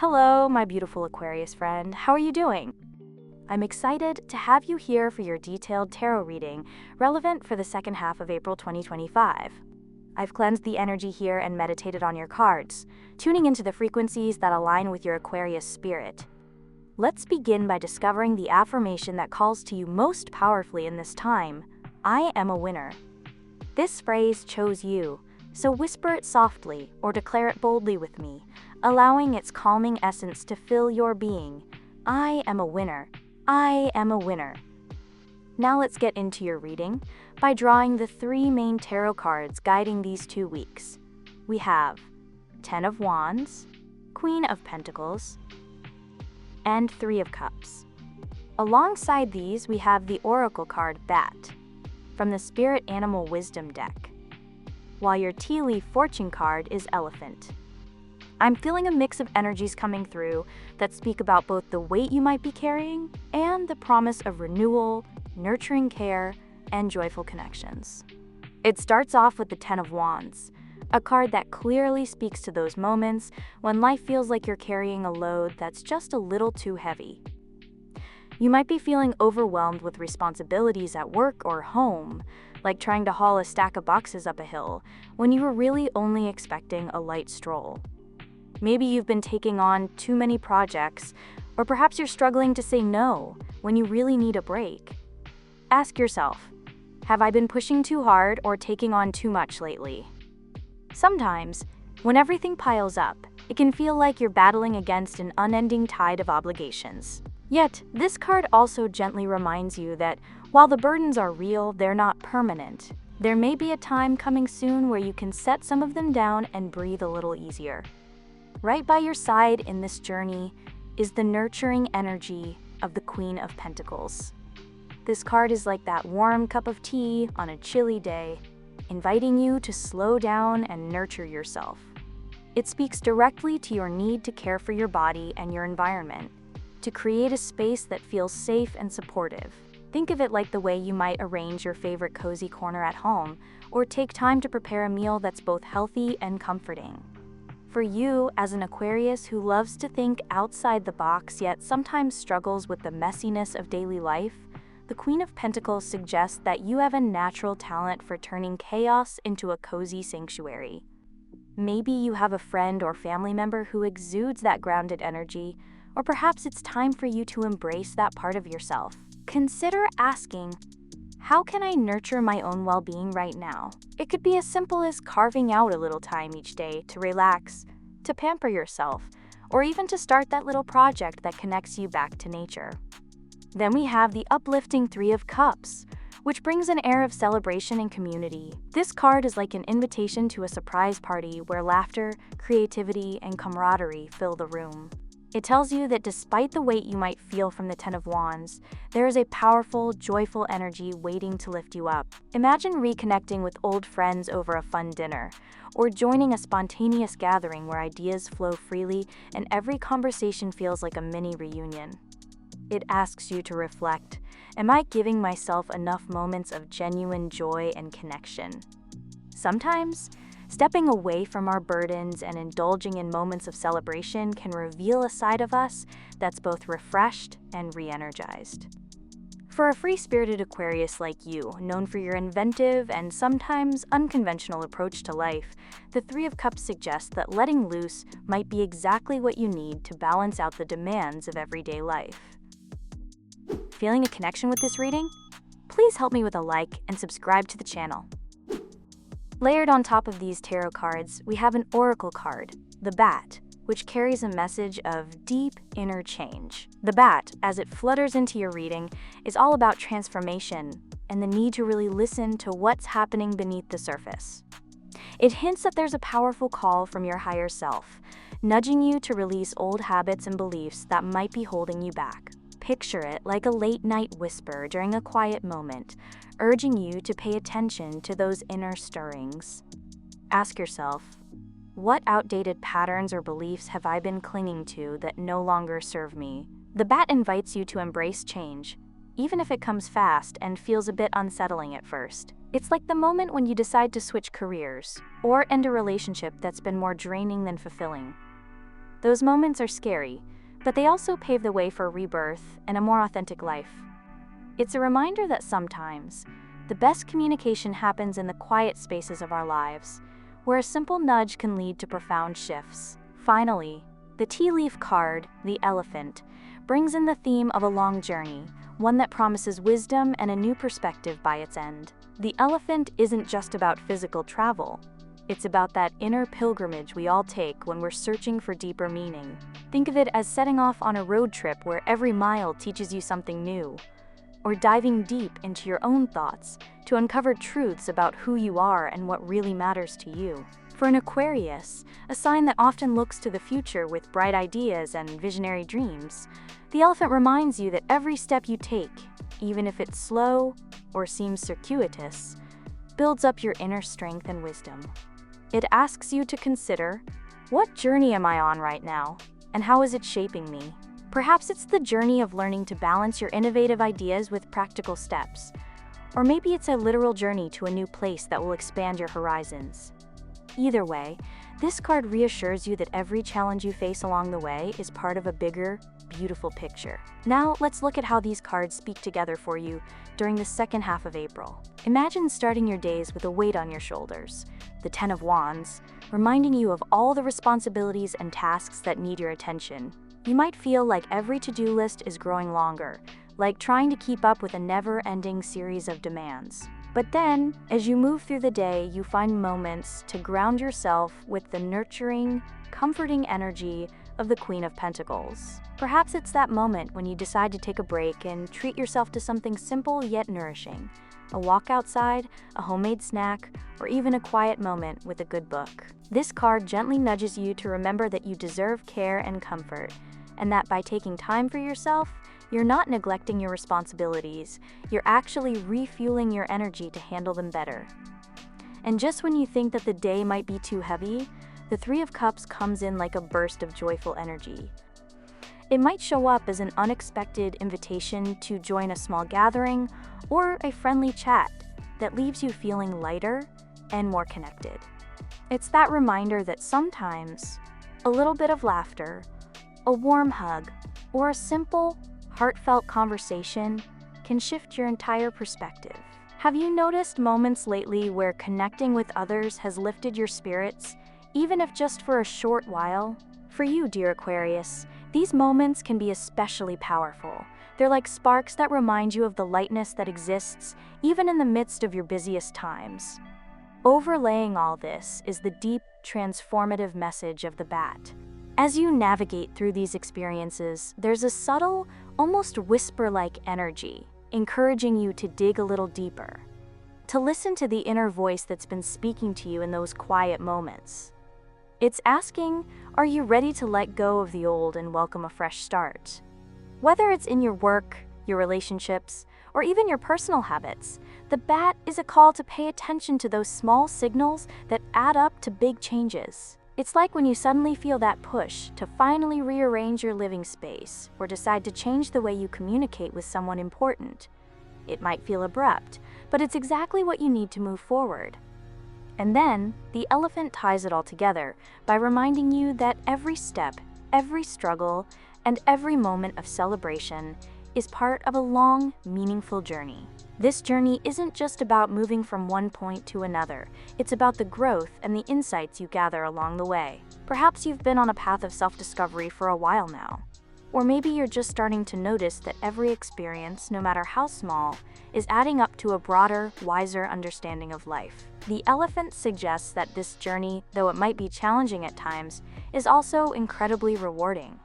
Hello, my beautiful Aquarius friend. How are you doing? I'm excited to have you here for your detailed tarot reading, relevant for the second half of April 2025. I've cleansed the energy here and meditated on your cards, tuning into the frequencies that align with your Aquarius spirit. Let's begin by discovering the affirmation that calls to you most powerfully in this time. I am a winner. This phrase chose you, so whisper it softly or declare it boldly with me, allowing its calming essence to fill your being. I am a winner. I am a winner. Now let's get into your reading by drawing the three main tarot cards guiding these 2 weeks. We have Ten of Wands, Queen of Pentacles, and Three of Cups. Alongside these, we have the Oracle card Bat from the Spirit Animal Wisdom deck, while your tea leaf fortune card is Elephant. I'm feeling a mix of energies coming through that speak about both the weight you might be carrying and the promise of renewal, nurturing care, and joyful connections. It starts off with the Ten of Wands, a card that clearly speaks to those moments when life feels like you're carrying a load that's just a little too heavy. You might be feeling overwhelmed with responsibilities at work or home, like trying to haul a stack of boxes up a hill when you were really only expecting a light stroll. Maybe you've been taking on too many projects, or perhaps you're struggling to say no when you really need a break. Ask yourself, have I been pushing too hard or taking on too much lately? Sometimes, when everything piles up, it can feel like you're battling against an unending tide of obligations. Yet, this card also gently reminds you that while the burdens are real, they're not permanent. There may be a time coming soon where you can set some of them down and breathe a little easier. Right by your side in this journey is the nurturing energy of the Queen of Pentacles. This card is like that warm cup of tea on a chilly day, inviting you to slow down and nurture yourself. It speaks directly to your need to care for your body and your environment, to create a space that feels safe and supportive. Think of it like the way you might arrange your favorite cozy corner at home, or take time to prepare a meal that's both healthy and comforting. For you, as an Aquarius who loves to think outside the box yet sometimes struggles with the messiness of daily life, the Queen of Pentacles suggests that you have a natural talent for turning chaos into a cozy sanctuary. Maybe you have a friend or family member who exudes that grounded energy, or perhaps it's time for you to embrace that part of yourself. Consider asking, how can I nurture my own well-being right now? It could be as simple as carving out a little time each day to relax, to pamper yourself, or even to start that little project that connects you back to nature. Then we have the uplifting Three of Cups, which brings an air of celebration and community. This card is like an invitation to a surprise party where laughter, creativity, and camaraderie fill the room. It tells you that despite the weight you might feel from the Ten of Wands, there is a powerful, joyful energy waiting to lift you up. Imagine reconnecting with old friends over a fun dinner, or joining a spontaneous gathering where ideas flow freely and every conversation feels like a mini reunion. It asks you to reflect, am I giving myself enough moments of genuine joy and connection? Sometimes, stepping away from our burdens and indulging in moments of celebration can reveal a side of us that's both refreshed and re-energized. For a free-spirited Aquarius like you, known for your inventive and sometimes unconventional approach to life, the Three of Cups suggests that letting loose might be exactly what you need to balance out the demands of everyday life. Feeling a connection with this reading? Please help me with a like and subscribe to the channel. Layered on top of these tarot cards, we have an oracle card, the Bat, which carries a message of deep inner change. The bat, as it flutters into your reading, is all about transformation and the need to really listen to what's happening beneath the surface. It hints that there's a powerful call from your higher self, nudging you to release old habits and beliefs that might be holding you back. Picture it like a late-night whisper during a quiet moment, urging you to pay attention to those inner stirrings. Ask yourself, what outdated patterns or beliefs have I been clinging to that no longer serve me? The bat invites you to embrace change, even if it comes fast and feels a bit unsettling at first. It's like the moment when you decide to switch careers or end a relationship that's been more draining than fulfilling. Those moments are scary, but they also pave the way for rebirth and a more authentic life. It's a reminder that sometimes, the best communication happens in the quiet spaces of our lives, where a simple nudge can lead to profound shifts. Finally, the tea leaf card, the elephant, brings in the theme of a long journey, one that promises wisdom and a new perspective by its end. The elephant isn't just about physical travel. It's about that inner pilgrimage we all take when we're searching for deeper meaning. Think of it as setting off on a road trip where every mile teaches you something new, or diving deep into your own thoughts to uncover truths about who you are and what really matters to you. For an Aquarius, a sign that often looks to the future with bright ideas and visionary dreams, the elephant reminds you that every step you take, even if it's slow or seems circuitous, builds up your inner strength and wisdom. It asks you to consider, what journey am I on right now, and how is it shaping me? Perhaps it's the journey of learning to balance your innovative ideas with practical steps, or maybe it's a literal journey to a new place that will expand your horizons. Either way, this card reassures you that every challenge you face along the way is part of a bigger, beautiful picture. Now, let's look at how these cards speak together for you during the second half of April. Imagine starting your days with a weight on your shoulders, the Ten of Wands, reminding you of all the responsibilities and tasks that need your attention. You might feel like every to-do list is growing longer, like trying to keep up with a never-ending series of demands. But then, as you move through the day, you find moments to ground yourself with the nurturing, comforting energy of the Queen of Pentacles. Perhaps it's that moment when you decide to take a break and treat yourself to something simple yet nourishing. A walk outside, a homemade snack, or even a quiet moment with a good book. This card gently nudges you to remember that you deserve care and comfort, and that by taking time for yourself, you're not neglecting your responsibilities, you're actually refueling your energy to handle them better. And just when you think that the day might be too heavy, the Three of Cups comes in like a burst of joyful energy. It might show up as an unexpected invitation to join a small gathering or a friendly chat that leaves you feeling lighter and more connected. It's that reminder that sometimes a little bit of laughter, a warm hug, or a simple, heartfelt conversation can shift your entire perspective. Have you noticed moments lately where connecting with others has lifted your spirits, even if just for a short while? For you, dear Aquarius, these moments can be especially powerful. They're like sparks that remind you of the lightness that exists even in the midst of your busiest times. Overlaying all this is the deep, transformative message of the bat. As you navigate through these experiences, there's a subtle, almost whisper-like energy, encouraging you to dig a little deeper, to listen to the inner voice that's been speaking to you in those quiet moments. It's asking, are you ready to let go of the old and welcome a fresh start? Whether it's in your work, your relationships, or even your personal habits, the bat is a call to pay attention to those small signals that add up to big changes. It's like when you suddenly feel that push to finally rearrange your living space or decide to change the way you communicate with someone important. It might feel abrupt, but it's exactly what you need to move forward. And then, the elephant ties it all together by reminding you that every step, every struggle, and every moment of celebration is part of a long, meaningful journey. This journey isn't just about moving from one point to another. It's about the growth and the insights you gather along the way. Perhaps you've been on a path of self-discovery for a while now. Or maybe you're just starting to notice that every experience, no matter how small, is adding up to a broader, wiser understanding of life. The elephant suggests that this journey, though it might be challenging at times, is also incredibly rewarding.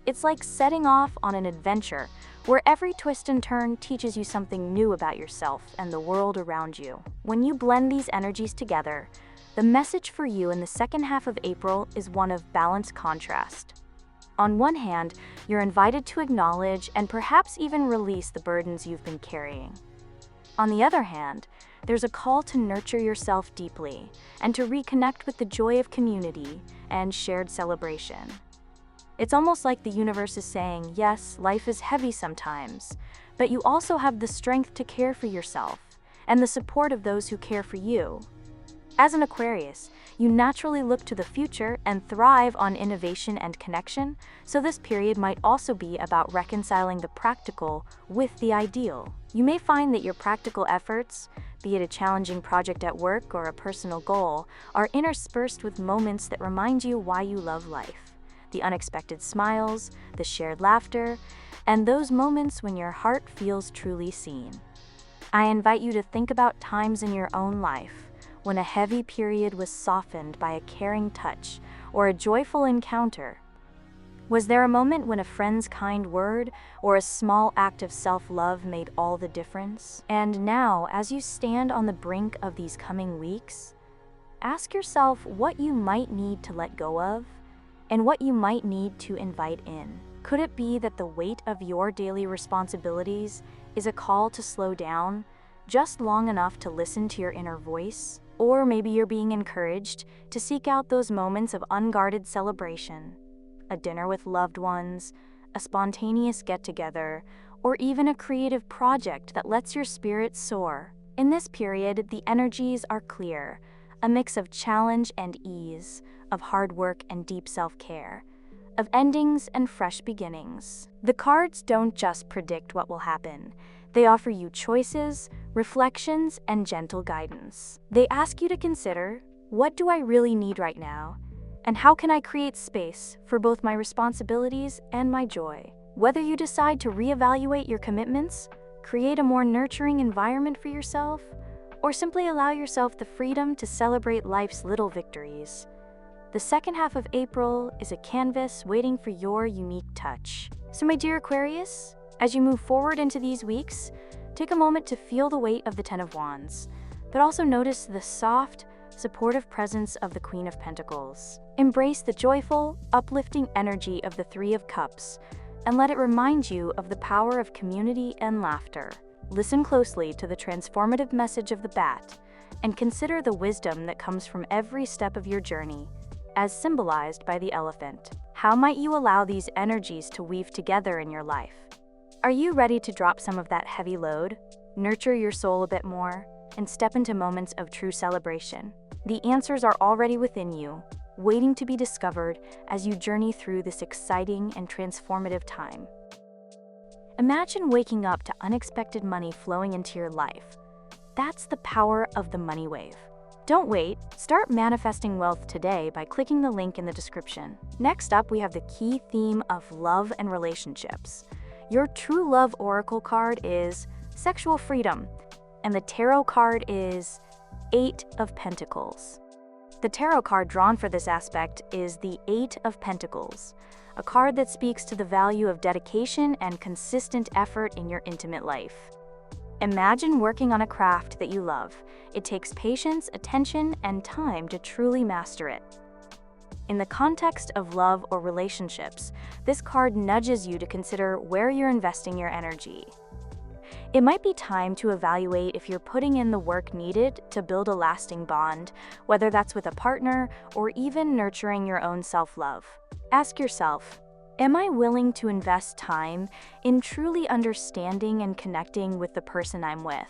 It's like setting off on an adventure where every twist and turn teaches you something new about yourself and the world around you. When you blend these energies together, the message for you in the second half of April is one of balanced contrast. On one hand, you're invited to acknowledge and perhaps even release the burdens you've been carrying. On the other hand, there's a call to nurture yourself deeply and to reconnect with the joy of community and shared celebration. It's almost like the universe is saying, yes, life is heavy sometimes, but you also have the strength to care for yourself and the support of those who care for you. As an Aquarius, you naturally look to the future and thrive on innovation and connection, so this period might also be about reconciling the practical with the ideal. You may find that your practical efforts, be it a challenging project at work or a personal goal, are interspersed with moments that remind you why you love life. The unexpected smiles, the shared laughter, and those moments when your heart feels truly seen. I invite you to think about times in your own life when a heavy period was softened by a caring touch or a joyful encounter. Was there a moment when a friend's kind word or a small act of self-love made all the difference? And now, as you stand on the brink of these coming weeks, ask yourself what you might need to let go of and what you might need to invite in. Could it be that the weight of your daily responsibilities is a call to slow down just long enough to listen to your inner voice? Or maybe you're being encouraged to seek out those moments of unguarded celebration, a dinner with loved ones, a spontaneous get-together, or even a creative project that lets your spirit soar. In this period, the energies are clear, a mix of challenge and ease, of hard work and deep self-care, of endings and fresh beginnings. The cards don't just predict what will happen. They offer you choices, reflections, and gentle guidance. They ask you to consider, what do I really need right now? And how can I create space for both my responsibilities and my joy? Whether you decide to reevaluate your commitments, create a more nurturing environment for yourself, or simply allow yourself the freedom to celebrate life's little victories, the second half of April is a canvas waiting for your unique touch. So my dear Aquarius, as you move forward into these weeks, take a moment to feel the weight of the Ten of Wands, but also notice the soft, supportive presence of the Queen of Pentacles. Embrace the joyful, uplifting energy of the Three of Cups, and let it remind you of the power of community and laughter. Listen closely to the transformative message of the Bat, and consider the wisdom that comes from every step of your journey, as symbolized by the elephant. How might you allow these energies to weave together in your life? Are you ready to drop some of that heavy load, nurture your soul a bit more, and step into moments of true celebration? The answers are already within you, waiting to be discovered as you journey through this exciting and transformative time. Imagine waking up to unexpected money flowing into your life. That's the power of the money wave. Don't wait, start manifesting wealth today by clicking the link in the description. Next up, we have the key theme of love and relationships. Your true love oracle card is sexual freedom, and the tarot card is Eight of Pentacles. The tarot card drawn for this aspect is the Eight of Pentacles, a card that speaks to the value of dedication and consistent effort in your intimate life. Imagine working on a craft that you love. It takes patience, attention, and time to truly master it. In the context of love or relationships, this card nudges you to consider where you're investing your energy. It might be time to evaluate if you're putting in the work needed to build a lasting bond, whether that's with a partner or even nurturing your own self-love. Ask yourself, am I willing to invest time in truly understanding and connecting with the person I'm with?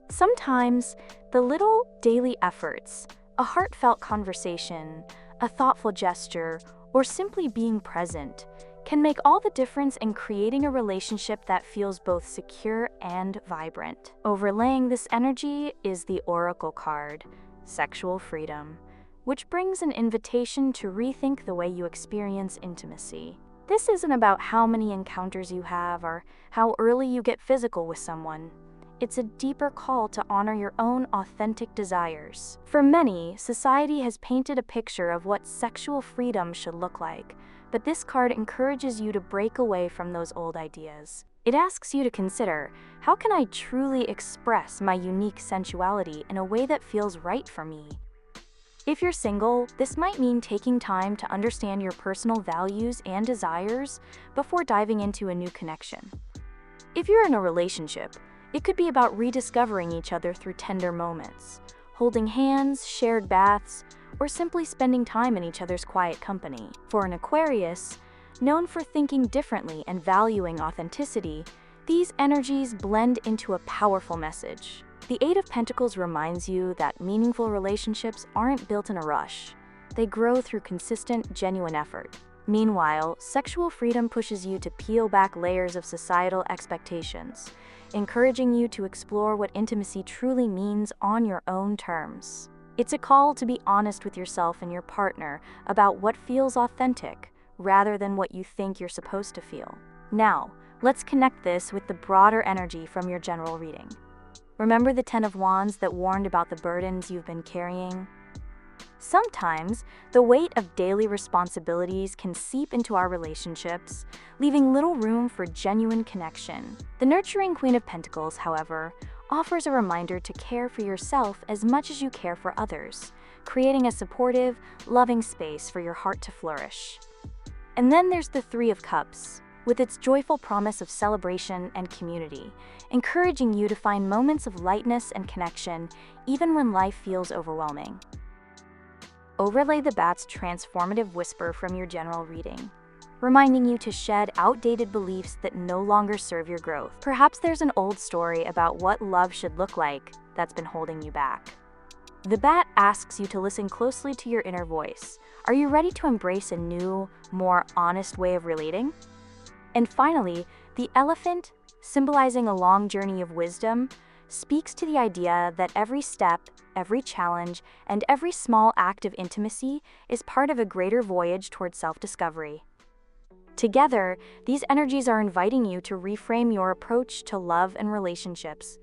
Sometimes, the little daily efforts, a heartfelt conversation, a thoughtful gesture, or simply being present, can make all the difference in creating a relationship that feels both secure and vibrant. Overlaying this energy is the Oracle card, Sexual Freedom, which brings an invitation to rethink the way you experience intimacy. This isn't about how many encounters you have or how early you get physical with someone. It's a deeper call to honor your own authentic desires. For many, society has painted a picture of what sexual freedom should look like, but this card encourages you to break away from those old ideas. It asks you to consider, how can I truly express my unique sensuality in a way that feels right for me? If you're single, this might mean taking time to understand your personal values and desires before diving into a new connection. If you're in a relationship, it could be about rediscovering each other through tender moments, holding hands, shared baths, or simply spending time in each other's quiet company. For an Aquarius, known for thinking differently and valuing authenticity, these energies blend into a powerful message. The Eight of Pentacles reminds you that meaningful relationships aren't built in a rush. They grow through consistent, genuine effort. Meanwhile, sexual freedom pushes you to peel back layers of societal expectations, encouraging you to explore what intimacy truly means on your own terms. It's a call to be honest with yourself and your partner about what feels authentic, rather than what you think you're supposed to feel. Now, let's connect this with the broader energy from your general reading. Remember the Ten of Wands that warned about the burdens you've been carrying? Sometimes, the weight of daily responsibilities can seep into our relationships, leaving little room for genuine connection. The nurturing Queen of Pentacles, however, offers a reminder to care for yourself as much as you care for others, creating a supportive, loving space for your heart to flourish. And then there's the Three of Cups, with its joyful promise of celebration and community, encouraging you to find moments of lightness and connection even when life feels overwhelming. Overlay the Bat's transformative whisper from your general reading, reminding you to shed outdated beliefs that no longer serve your growth. Perhaps there's an old story about what love should look like that's been holding you back. The Bat asks you to listen closely to your inner voice. Are you ready to embrace a new, more honest way of relating? And finally, the Elephant, symbolizing a long journey of wisdom, speaks to the idea that every step, every challenge, and every small act of intimacy is part of a greater voyage toward self-discovery. Together, these energies are inviting you to reframe your approach to love and relationships.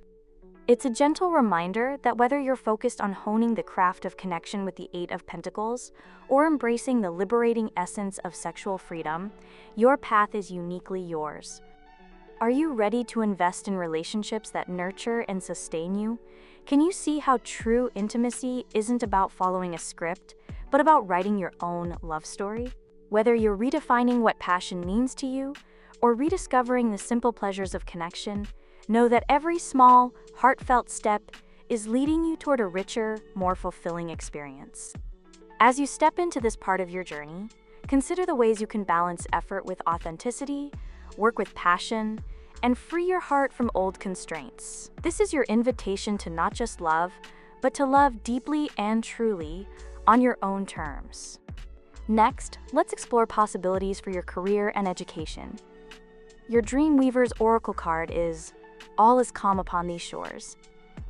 It's a gentle reminder that whether you're focused on honing the craft of connection with the Eight of Pentacles or embracing the liberating essence of sexual freedom, your path is uniquely yours. Are you ready to invest in relationships that nurture and sustain you? Can you see how true intimacy isn't about following a script, but about writing your own love story? Whether you're redefining what passion means to you or rediscovering the simple pleasures of connection, know that every small, heartfelt step is leading you toward a richer, more fulfilling experience. As you step into this part of your journey, consider the ways you can balance effort with authenticity, work with passion, and free your heart from old constraints. This is your invitation to not just love, but to love deeply and truly on your own terms. Next, let's explore possibilities for your career and education. Your Dreamweaver's Oracle card is All is Calm Upon These Shores,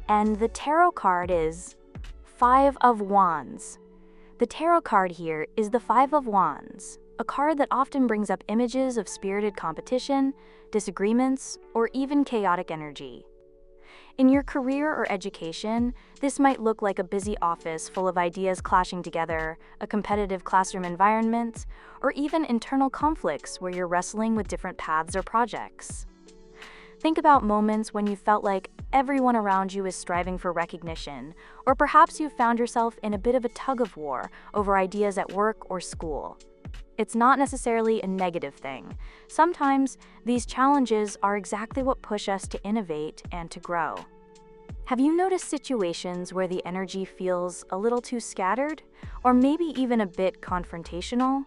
and the Tarot card is Five of Wands. The Tarot card here is the Five of Wands, a card that often brings up images of spirited competition, disagreements, or even chaotic energy. In your career or education, this might look like a busy office full of ideas clashing together, a competitive classroom environment, or even internal conflicts where you're wrestling with different paths or projects. Think about moments when you felt like everyone around you is striving for recognition, or perhaps you found yourself in a bit of a tug-of-war over ideas at work or school. It's not necessarily a negative thing. Sometimes, these challenges are exactly what push us to innovate and to grow. Have you noticed situations where the energy feels a little too scattered, or maybe even a bit confrontational?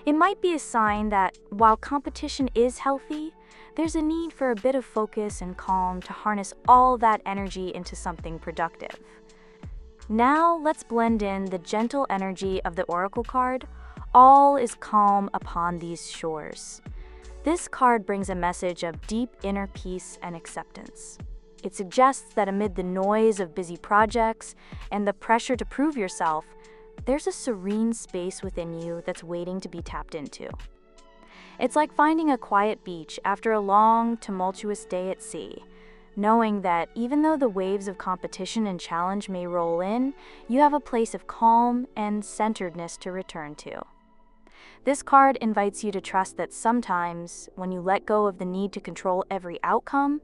It might be a sign that, while competition is healthy, there's a need for a bit of focus and calm to harness all that energy into something productive. Now, let's blend in the gentle energy of the Oracle card. All is calm upon these shores. This card brings a message of deep inner peace and acceptance. It suggests that amid the noise of busy projects and the pressure to prove yourself, there's a serene space within you that's waiting to be tapped into. It's like finding a quiet beach after a long, tumultuous day at sea, knowing that even though the waves of competition and challenge may roll in, you have a place of calm and centeredness to return to. This card invites you to trust that sometimes, when you let go of the need to control every outcome,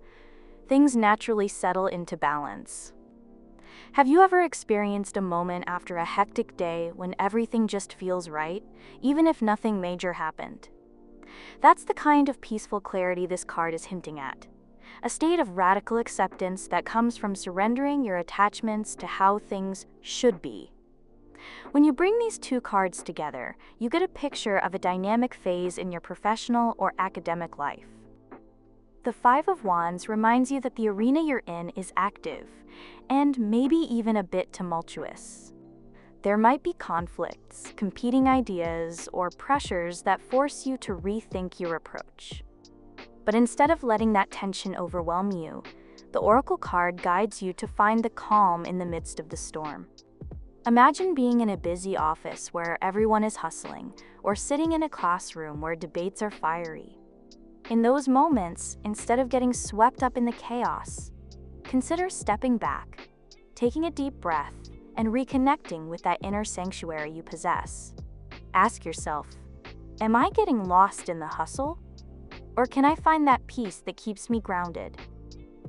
things naturally settle into balance. Have you ever experienced a moment after a hectic day when everything just feels right, even if nothing major happened? That's the kind of peaceful clarity this card is hinting at. A state of radical acceptance that comes from surrendering your attachments to how things should be. When you bring these two cards together, you get a picture of a dynamic phase in your professional or academic life. The Five of Wands reminds you that the arena you're in is active, and maybe even a bit tumultuous. There might be conflicts, competing ideas, or pressures that force you to rethink your approach. But instead of letting that tension overwhelm you, the Oracle card guides you to find the calm in the midst of the storm. Imagine being in a busy office where everyone is hustling, or sitting in a classroom where debates are fiery. In those moments, instead of getting swept up in the chaos, consider stepping back, taking a deep breath, and reconnecting with that inner sanctuary you possess. Ask yourself, am I getting lost in the hustle? Or can I find that peace that keeps me grounded?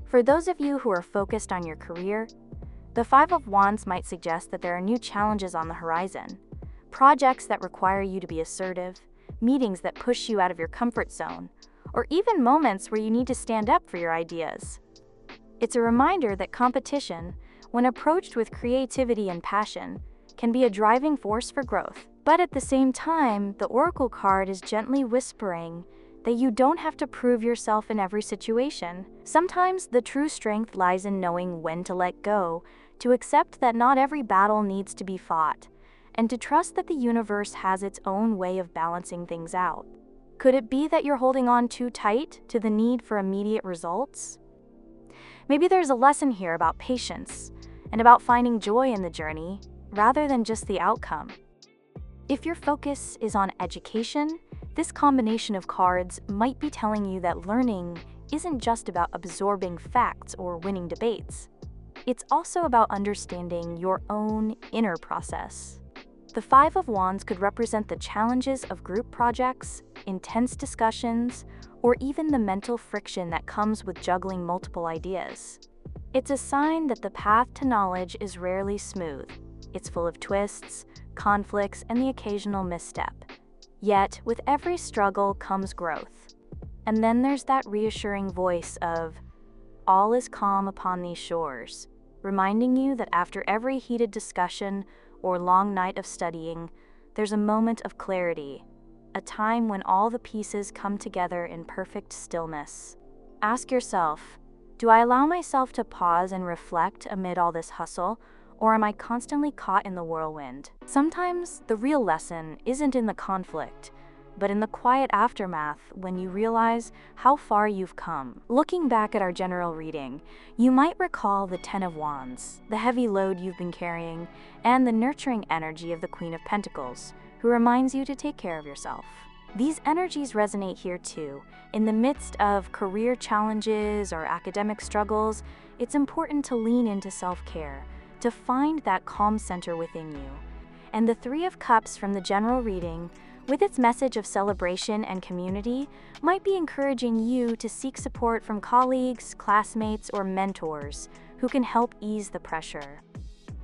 For those of you who are focused on your career, the Five of Wands might suggest that there are new challenges on the horizon, projects that require you to be assertive, meetings that push you out of your comfort zone, or even moments where you need to stand up for your ideas. It's a reminder that competition, when approached with creativity and passion, can be a driving force for growth. But at the same time, the Oracle card is gently whispering that you don't have to prove yourself in every situation. Sometimes the true strength lies in knowing when to let go, to accept that not every battle needs to be fought, and to trust that the universe has its own way of balancing things out. Could it be that you're holding on too tight to the need for immediate results? Maybe there's a lesson here about patience and about finding joy in the journey rather than just the outcome. If your focus is on education, this combination of cards might be telling you that learning isn't just about absorbing facts or winning debates. It's also about understanding your own inner process. The Five of Wands could represent the challenges of group projects, intense discussions, or even the mental friction that comes with juggling multiple ideas. It's a sign that the path to knowledge is rarely smooth. It's full of twists, conflicts, and the occasional misstep. Yet, with every struggle comes growth. And then there's that reassuring voice of, "All is calm upon these shores," reminding you that after every heated discussion or long night of studying, there's a moment of clarity, a time when all the pieces come together in perfect stillness. Ask yourself, do I allow myself to pause and reflect amid all this hustle, or am I constantly caught in the whirlwind? Sometimes the real lesson isn't in the conflict, but in the quiet aftermath when you realize how far you've come. Looking back at our general reading, you might recall the Ten of Wands, the heavy load you've been carrying, and the nurturing energy of the Queen of Pentacles, who reminds you to take care of yourself. These energies resonate here too. In the midst of career challenges or academic struggles, it's important to lean into self-care, to find that calm center within you. And the Three of Cups from the general reading, with its message of celebration and community, might be encouraging you to seek support from colleagues, classmates, or mentors who can help ease the pressure.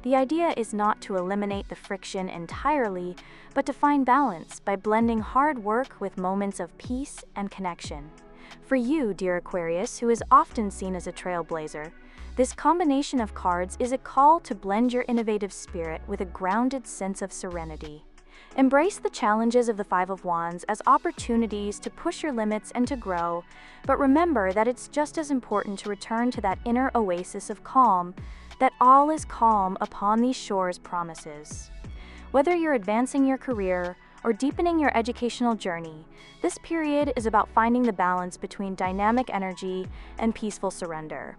The idea is not to eliminate the friction entirely, but to find balance by blending hard work with moments of peace and connection. For you, dear Aquarius, who is often seen as a trailblazer, this combination of cards is a call to blend your innovative spirit with a grounded sense of serenity. Embrace the challenges of the Five of Wands as opportunities to push your limits and to grow, but remember that it's just as important to return to that inner oasis of calm, that all is calm upon these shores promises. Whether you're advancing your career or deepening your educational journey, this period is about finding the balance between dynamic energy and peaceful surrender.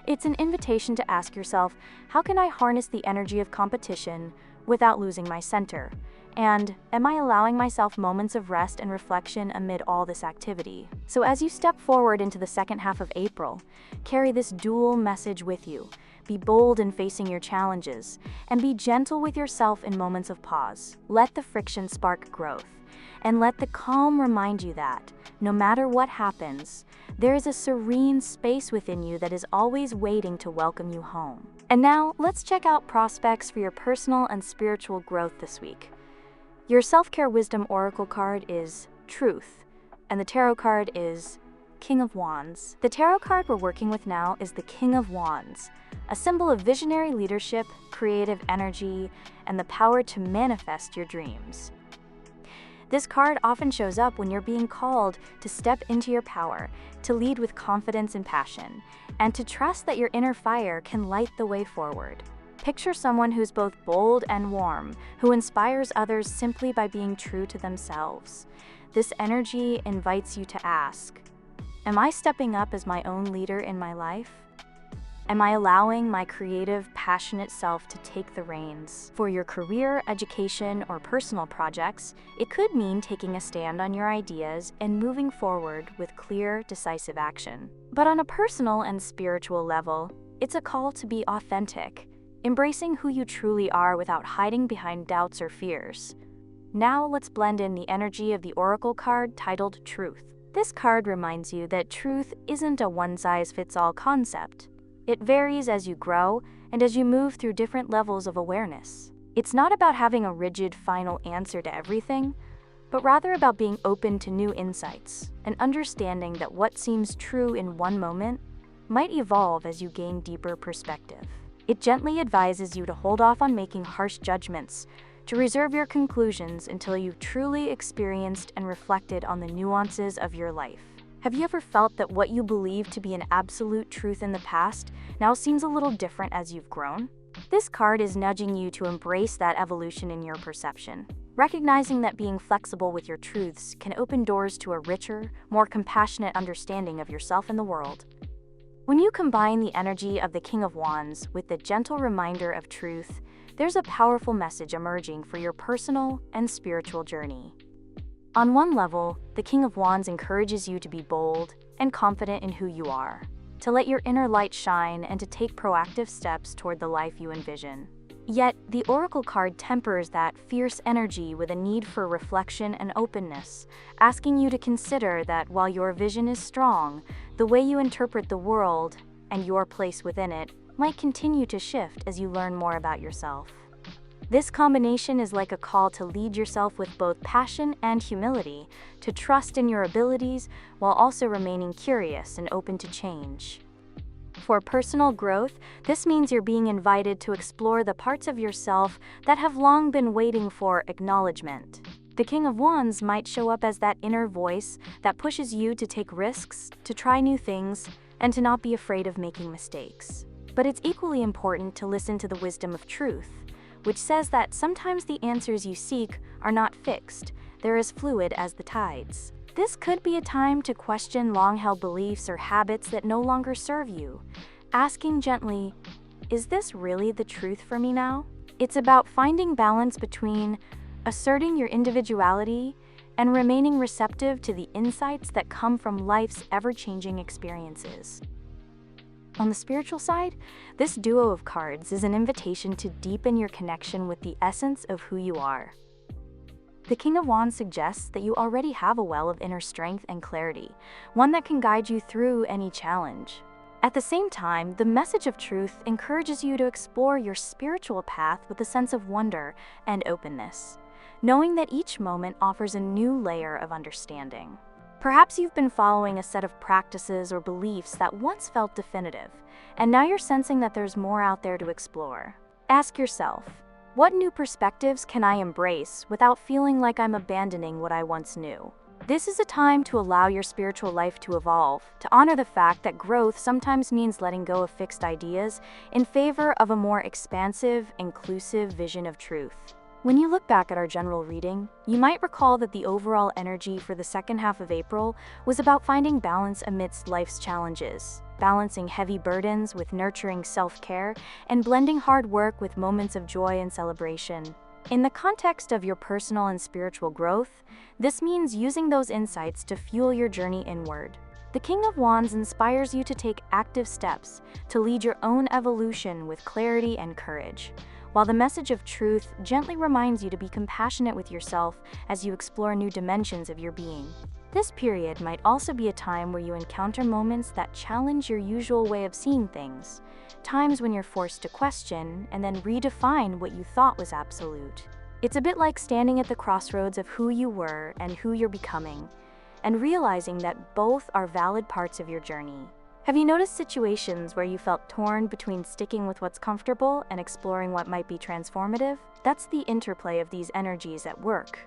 It's an invitation to ask yourself, how can I harness the energy of competition without losing my center? And am I allowing myself moments of rest and reflection amid all this activity? So as you step forward into the second half of April, carry this dual message with you. Be bold in facing your challenges, and be gentle with yourself in moments of pause. Let the friction spark growth, and let the calm remind you that, no matter what happens, there is a serene space within you that is always waiting to welcome you home. And now, let's check out prospects for your personal and spiritual growth this week. Your self-care wisdom oracle card is Truth, and the tarot card is King of Wands. The tarot card we're working with now is the King of Wands, a symbol of visionary leadership, creative energy, and the power to manifest your dreams. This card often shows up when you're being called to step into your power, to lead with confidence and passion, and to trust that your inner fire can light the way forward. Picture someone who's both bold and warm, who inspires others simply by being true to themselves. This energy invites you to ask, am I stepping up as my own leader in my life? Am I allowing my creative, passionate self to take the reins? For your career, education, or personal projects, it could mean taking a stand on your ideas and moving forward with clear, decisive action. But on a personal and spiritual level, it's a call to be authentic, embracing who you truly are without hiding behind doubts or fears. Now let's blend in the energy of the Oracle card titled Truth. This card reminds you that truth isn't a one-size-fits-all concept. It varies as you grow and as you move through different levels of awareness. It's not about having a rigid final answer to everything, but rather about being open to new insights and understanding that what seems true in one moment might evolve as you gain deeper perspective. It gently advises you to hold off on making harsh judgments, to reserve your conclusions until you've truly experienced and reflected on the nuances of your life. Have you ever felt that what you believed to be an absolute truth in the past now seems a little different as you've grown? This card is nudging you to embrace that evolution in your perception, recognizing that being flexible with your truths can open doors to a richer, more compassionate understanding of yourself and the world. When you combine the energy of the King of Wands with the gentle reminder of truth, there's a powerful message emerging for your personal and spiritual journey. On one level, the King of Wands encourages you to be bold and confident in who you are, to let your inner light shine and to take proactive steps toward the life you envision. Yet, the Oracle card tempers that fierce energy with a need for reflection and openness, asking you to consider that while your vision is strong, the way you interpret the world and your place within it might continue to shift as you learn more about yourself. This combination is like a call to lead yourself with both passion and humility, to trust in your abilities while also remaining curious and open to change. For personal growth, this means you're being invited to explore the parts of yourself that have long been waiting for acknowledgement. The King of Wands might show up as that inner voice that pushes you to take risks, to try new things, and to not be afraid of making mistakes. But it's equally important to listen to the wisdom of truth, which says that sometimes the answers you seek are not fixed, they're as fluid as the tides. This could be a time to question long-held beliefs or habits that no longer serve you, asking gently, is this really the truth for me now? It's about finding balance between asserting your individuality and remaining receptive to the insights that come from life's ever-changing experiences. On the spiritual side, this duo of cards is an invitation to deepen your connection with the essence of who you are. The King of Wands suggests that you already have a well of inner strength and clarity, one that can guide you through any challenge. At the same time, the message of truth encourages you to explore your spiritual path with a sense of wonder and openness, knowing that each moment offers a new layer of understanding. Perhaps you've been following a set of practices or beliefs that once felt definitive, and now you're sensing that there's more out there to explore. Ask yourself, what new perspectives can I embrace without feeling like I'm abandoning what I once knew? This is a time to allow your spiritual life to evolve, to honor the fact that growth sometimes means letting go of fixed ideas in favor of a more expansive, inclusive vision of truth. When you look back at our general reading, you might recall that the overall energy for the second half of April was about finding balance amidst life's challenges, balancing heavy burdens with nurturing self-care, and blending hard work with moments of joy and celebration. In the context of your personal and spiritual growth, this means using those insights to fuel your journey inward. The King of Wands inspires you to take active steps to lead your own evolution with clarity and courage, while the message of truth gently reminds you to be compassionate with yourself as you explore new dimensions of your being. This period might also be a time where you encounter moments that challenge your usual way of seeing things, times when you're forced to question and then redefine what you thought was absolute. It's a bit like standing at the crossroads of who you were and who you're becoming, and realizing that both are valid parts of your journey. Have you noticed situations where you felt torn between sticking with what's comfortable and exploring what might be transformative? That's the interplay of these energies at work.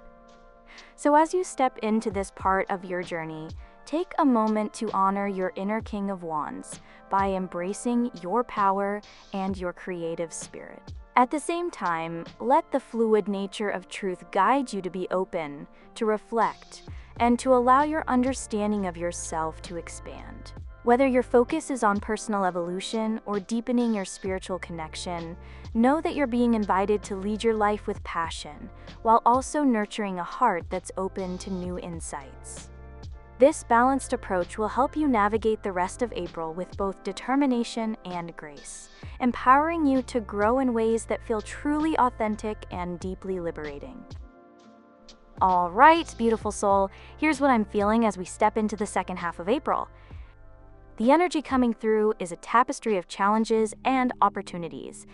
So as you step into this part of your journey, take a moment to honor your inner King of Wands by embracing your power and your creative spirit. At the same time, let the fluid nature of truth guide you to be open, to reflect, and to allow your understanding of yourself to expand. Whether your focus is on personal evolution or deepening your spiritual connection, know that you're being invited to lead your life with passion, while also nurturing a heart that's open to new insights. This balanced approach will help you navigate the rest of April with both determination and grace, empowering you to grow in ways that feel truly authentic and deeply liberating. All right, beautiful soul, here's what I'm feeling as we step into the second half of April. The energy coming through is a tapestry of challenges and opportunities,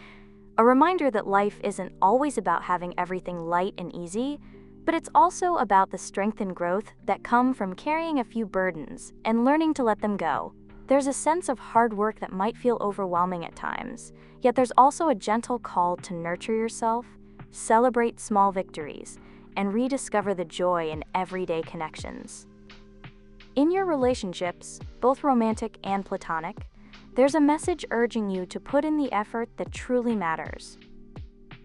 a reminder that life isn't always about having everything light and easy, but it's also about the strength and growth that come from carrying a few burdens and learning to let them go. There's a sense of hard work that might feel overwhelming at times, yet there's also a gentle call to nurture yourself, celebrate small victories, and rediscover the joy in everyday connections. In your relationships, both romantic and platonic, there's a message urging you to put in the effort that truly matters.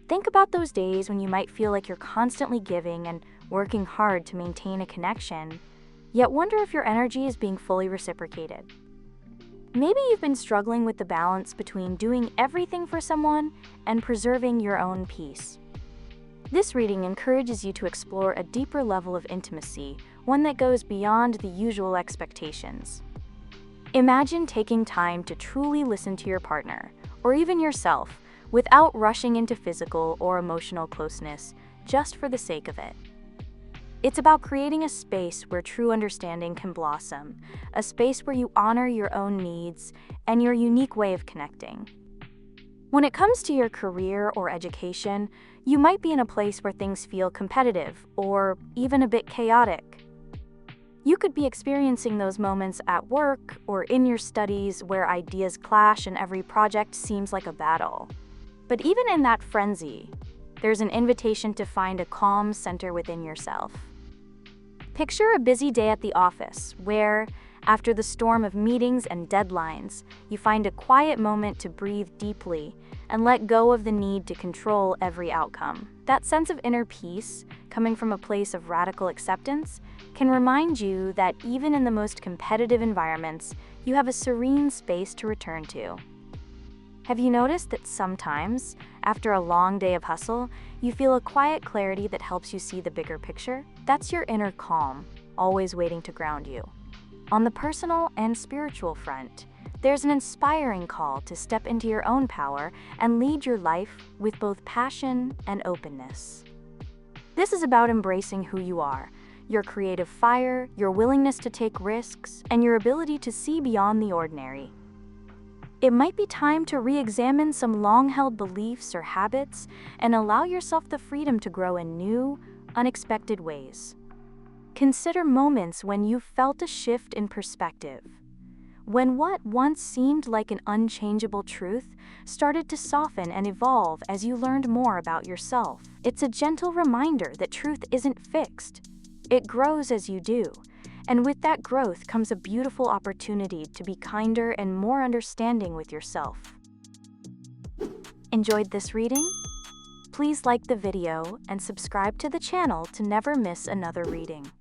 Think about those days when you might feel like you're constantly giving and working hard to maintain a connection, yet wonder if your energy is being fully reciprocated. Maybe you've been struggling with the balance between doing everything for someone and preserving your own peace. This reading encourages you to explore a deeper level of intimacy, one that goes beyond the usual expectations. Imagine taking time to truly listen to your partner, or even yourself, without rushing into physical or emotional closeness just for the sake of it. It's about creating a space where true understanding can blossom, a space where you honor your own needs and your unique way of connecting. When it comes to your career or education, you might be in a place where things feel competitive or even a bit chaotic. You could be experiencing those moments at work or in your studies where ideas clash and every project seems like a battle. But even in that frenzy, there's an invitation to find a calm center within yourself. Picture a busy day at the office where, after the storm of meetings and deadlines, you find a quiet moment to breathe deeply and let go of the need to control every outcome. That sense of inner peace, coming from a place of radical acceptance, can remind you that even in the most competitive environments, you have a serene space to return to. Have you noticed that sometimes, after a long day of hustle, you feel a quiet clarity that helps you see the bigger picture? That's your inner calm, always waiting to ground you. On the personal and spiritual front, there's an inspiring call to step into your own power and lead your life with both passion and openness. This is about embracing who you are, your creative fire, your willingness to take risks, and your ability to see beyond the ordinary. It might be time to re-examine some long-held beliefs or habits and allow yourself the freedom to grow in new, unexpected ways. Consider moments when you felt a shift in perspective, when what once seemed like an unchangeable truth started to soften and evolve as you learned more about yourself. It's a gentle reminder that truth isn't fixed. It grows as you do, and with that growth comes a beautiful opportunity to be kinder and more understanding with yourself. Enjoyed this reading? Please like the video and subscribe to the channel to never miss another reading.